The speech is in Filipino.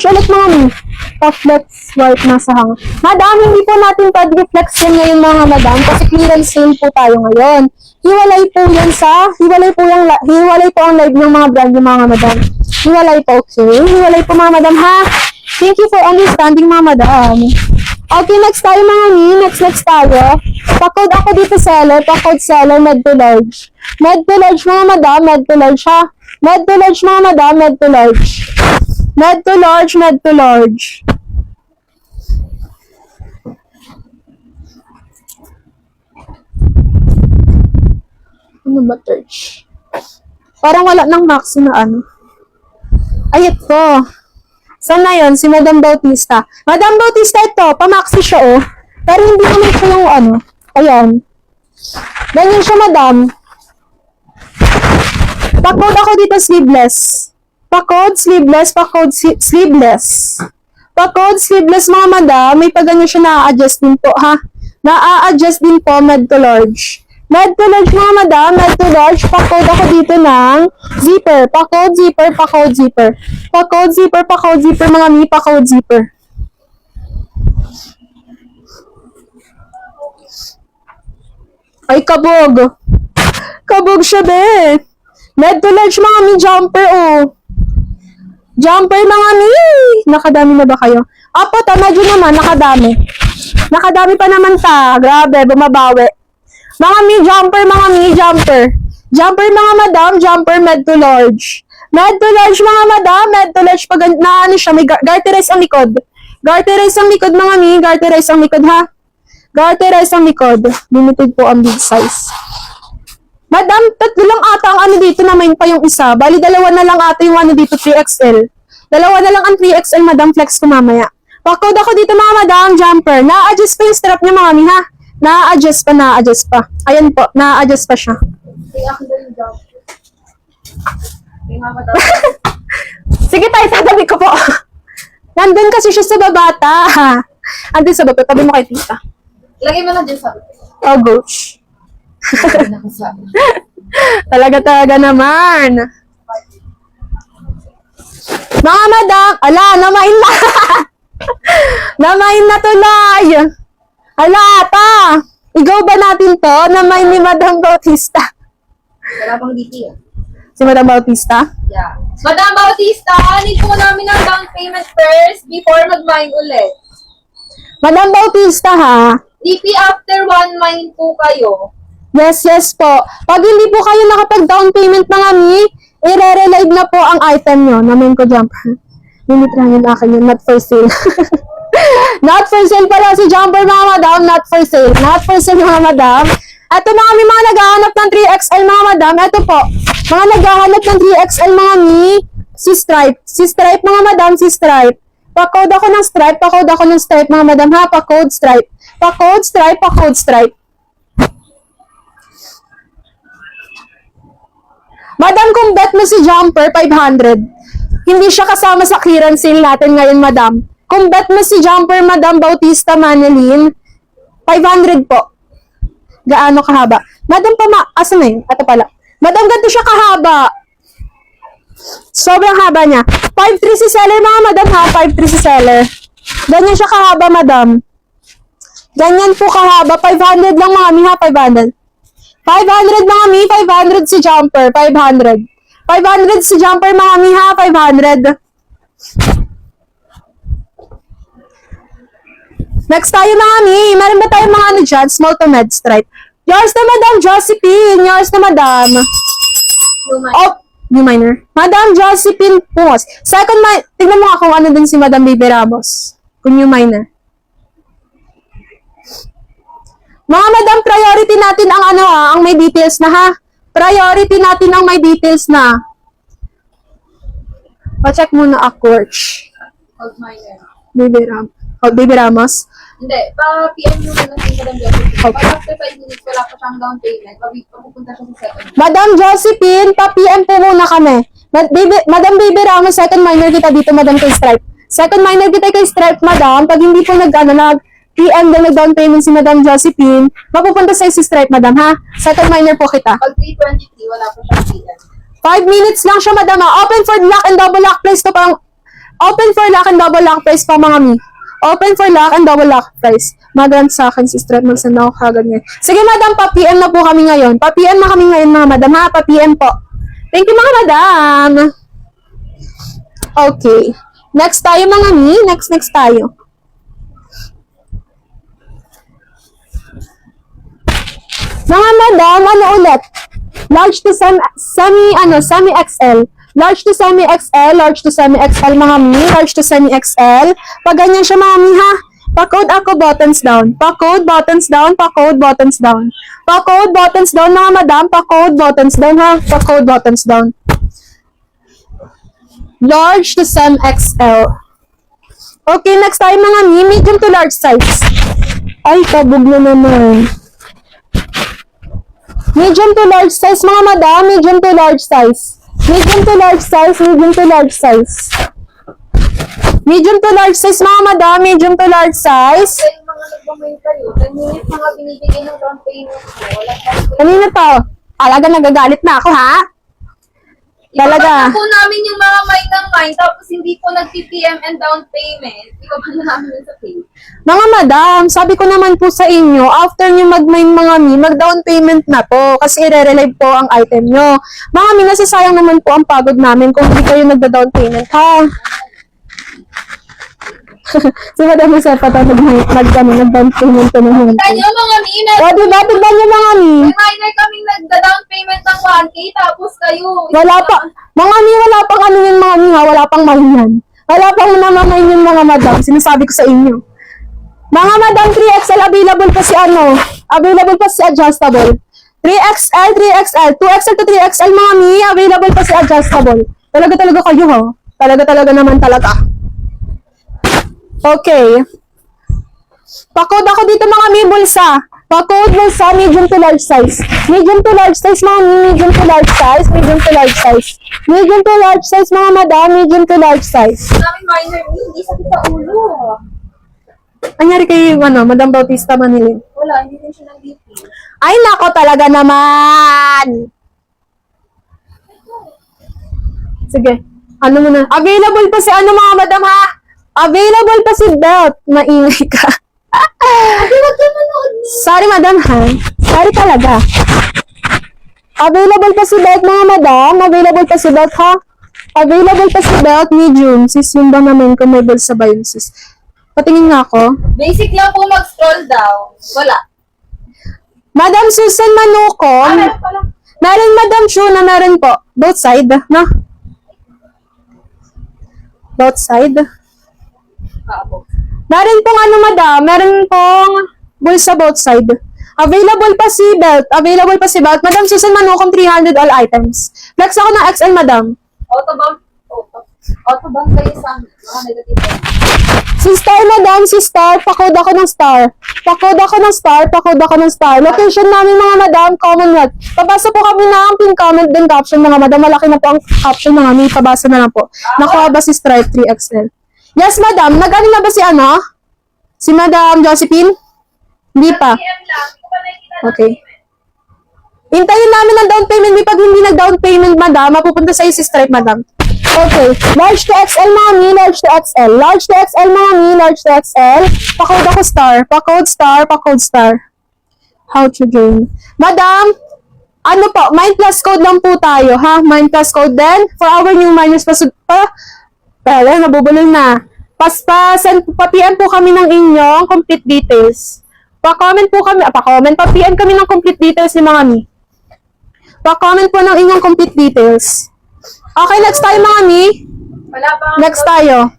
Ulit mga mi. Pa-flex white nasa hang. Madam, hindi po natin pag-reflex yan ngayon mga madam kasi clearance sale po tayo ngayon. Hiwalay po ang live ng mga brand yung mga madam. Hiwalay po, okay? Hiwalay po mga madam ha. Thank you for understanding mga madam. Okay, next tayo mga mi. Next tayo. Pa-code ako dito seller. Pa-code seller, med to large. Med to large mga madam, med to large ha. Med to large mga madam, med to large. Med to large, med to large. Ano ba, Turch? Parang wala nang maxi na ano. Ay, ito. Saan na yun? Si Madam Bautista. Madam Bautista, ito. Pa-maxi siya, oh. Pero hindi naman siya yung ano. Ayan. Ganyan siya, madam. Pa-code ako dito sleeveless. Pa-code sleeveless, pa-code sleeveless. Pa-code sleeveless mga madam, may pag-ganyan siya na-a-adjust din po ha. Na-a-adjust din po, med to large. Med to large mga madam, med to large, pa-code ako dito ng zipper. Pa-code zipper, pa-code zipper. Pa-code zipper, pa-code zipper mga mi, pa-code zipper. Ay, kabog. Kabog siya din. Med to large mga mi, jumper oh. Jumper mga mi! Nakadami na ba kayo? Apo, medyo naman, nakadami. Nakadami pa naman ta. Grabe, bumabawi. Mga mi, jumper, mga mi, jumper. Jumper mga madam, jumper, med to large. Med to large mga madam, med to large. Pag na ano siya, may garterize ang likod. Garterize ang likod mga mi, garterize ang likod ha. Garterize ang likod. Limited po ang big size. Madam, tatlo lang ata ang ano dito na main pa yung isa. Bali, dalawa na lang ata yung ano dito, 3XL. Dalawa na lang ang 3XL, madam, flex ko mamaya. Pa-code ako dito mga madam, jumper. Na-adjust pa yung strap niya mga mi ha. Na-adjust pa. Ayan po, na-adjust pa siya. Sige tayo, tatabi ko po. Nandun kasi siya sa babata. Andun sa baba, tabi mo kay tita. Lagay mo lang dyan sa Oh, gosh. Talaga naman. Mga madam, ala, namain na. Namain na tuloy. Ala, ata. Igaw ba natin to? Namain ni Madam Bautista. Wala pang DP ah. Si Madam Bautista? Yeah. Madam Bautista, need po namin ng down payment first before mag-mine ulit. Madam Bautista ha? DP after 1 mine po kayo. Yes po. Pag hindi po kayo nakapag-down payment mga mi, i-re-relive na po ang item nyo. Namin ko jumper. Limitrahan yung akin yun, not for sale. Not for sale pala si jumper mga madam, not for sale. Not for sale mga madam. Ito mga naghahanap ng 3XL mga madam. Ito po, mga naghahanap ng 3XL mga mi, si Stripe. Si Stripe mga madam, si Stripe. Pa-code ako ng Stripe, pa-code ako ng Stripe mga madam ha, pa-code Stripe. Pa-code Stripe, pa-code Stripe. Madam, kung bet mo si jumper, 500. Hindi siya kasama sa clearance sale natin ngayon, madam. Kung bet mo si jumper, Madam Bautista Manilin, 500 po. Gaano kahaba? Madam, asan na yun? Ito pala. Madam, ganito siya kahaba. Sobrang haba niya. 5'3 si seller, mga madam ha. 5'3 si seller. Ganyan siya kahaba, madam. Ganyan po kahaba. 500 lang mga mi ha, 500. 500 mga mi, 500 si jumper, 500. 500 si jumper mga mi ha, 500. Next tayo mga mi, meron ba tayo mga ano dyan? Small to med stripe. Yours na Madam Josephine, yours na Madam. Oh, new minor. Madam Josephine Pungos. Second minor, tignan mo nga kung ano din si Madam Baby Ramos. Kung new minor. Mga madam, priority natin ang ano ha, ang may details na ha. Priority natin ang may details na. Pa-check muna ako. Old miner. Baby Ramos. Hindi, pa-PM nyo na lang si Madam Josephine. Pag after 5 minutes, wala pa siyang down payment. Papupunta siya sa second. Madam Josephine, pa-PM po muna kami. Madam Baby Ramos, second minor kita dito, Madam kay Stripe. Second minor kita kay Stripe, Madam. Pag hindi po PM din nag-down payment si Madam Josephine, mapupunta sa si Stripe, Madam, ha? Second minor po kita. Pag 323, wala pa siyang PM. 5 minutes lang siya, Madam, ha? Open for lock and double lock price to parang... Open for lock and double lock price pa, mga mi. Open for lock and double lock price. Madam, sa akin si Stripe, magsend ako kagad ngayon. Sige, Madam, pa-PM na po kami ngayon. Pa-PM na kami ngayon, mga Madam, ha? Pa-PM po. Thank you, mga Madam. Okay. Next tayo, mga mi. Next tayo. Mga Madam, ano ulit? Large to semi XL. Large to semi XL, large to semi XL, mga mi. Large to semi XL. Pag ganyan siya, mga mi, ha? Pa-code ako, buttons down. Pa-code, buttons down. Pa-code, buttons down. Pa-code, buttons down, mga Madam. Pa-code, buttons down, ha? Pa-code, buttons down. Large to semi XL. Okay, next tayo, mga mi. Medium to large size. Ay, kabog na naman. Medium to large size, mga Madam. Medium to large size. Medium to large size. Medium to large size. Medium to large size, mga Madam. Medium to large size. Kaya yung mga nagmamain kayo, 10 minutes mga binibigay ng down payment mo. Wala pa. Kanina to? Talaga nagagalit na ako, ha? Talaga. Iba po namin yung mga mine ng mine, tapos hindi po nag-PPM and down payment. Iba pa na namin sa pay. Mga Madam, sabi ko naman po sa inyo, after nyo mag-mine, mga mi, mag-down payment na po kasi i-relive po ang item nyo. Mga mi, nasasayang naman po ang pagod namin kung hindi kayo nagda-down payment, ha? Si Madam Josefa to nag-down payment to naman. Kaya mga mine, O, diba? Tignan nyo, mga mi. may minor kaming nagda-down payment ng 1K, tapos kayo. Wala pa. Mga mi, wala pang ano yun, mga mi, ha? Wala pang mine yan. Wala pang namamain yun, mga Madam. Sinasabi ko sa inyo. Mga Madam, 3XL, available pa si ano? Available pa si adjustable. 3XL, 3XL, 2XL to 3XL, mga mi, available pa si adjustable. Talaga kayo, ha? Talaga naman talaga. Okay. Pa-code ako dito, mga mi, bulsa. Pa-code bulsa, medium to large size. Medium to large size, mga mi, medium to large size, medium to large size. Medium to large size, mga Madam, medium to large size. Namin minor, hindi sakit sa ulo. Anyari kay, Madam Bautista Manilin? Wala, hindi din siya ng BP. Ay, nako talaga naman! Sige. Ano muna? Available pa si mga Madam, ha? Available pa si belt. Maingay ka. Hindi, wag ka manood niya. Sorry, Madam, ha? Sorry talaga. Available pa si belt, mga Madam. Available pa si belt, ha? Available pa si belt, medium. Sis, yung ba naman kung may bulsa ba yun, sis? Patingin nga ako. Basic lang po mag-scroll down. Wala. Madam Susan Manucon. Meron pala. Meron, Madam Chu, na meron po. Both side, no? Both side. Kaabo. Meron pong Madam, meron pong bulsa both side. Available pa si belt. Available pa si belt. Madam Susan Manucon, 300 all items. Flex ako ng XL, Madam. Autobound. Autobound kayo sa mga negative. Si Star, Madam, si Star. Pa-code ako ng Star. Pa-code ako ng Star. Pa-code ako ng Star. Location namin, mga Madam, Commonwealth. Pabasa po kami na ang pin comment din caption, mga Madam. Malaki na po ang caption, mga mi. Pabasa na lang po. Nakuha ba si Stripe 3XL? Yes, Madam. Nag-ano na ba si Si Madam Josephine? Hindi pa. PM lang. Hindi ko pa nakikita ng Okay. payment. Hintayin namin ang down payment. Pag hindi nag-down payment, Madam, mapupunta sa'yo si Stripe, Madam. Okay. Large to XL, mga mi. Large to XL. Large to XL, mga mi. Large to XL. Pa-code ako Star. Pa-code Star. Pa-code Star. How to join. Madam, ano po? Mind plus code lang po tayo, ha? Mind plus code din. For our new minus pero nabubulol na. Pa-PM po kami ng inyong complete details. Pa-comment po kami, pa-PM kami ng complete details ni mga mi. Pa-comment po ng inyong complete details. Okay, next tayo, mga mi. Wala pa. Next tayo.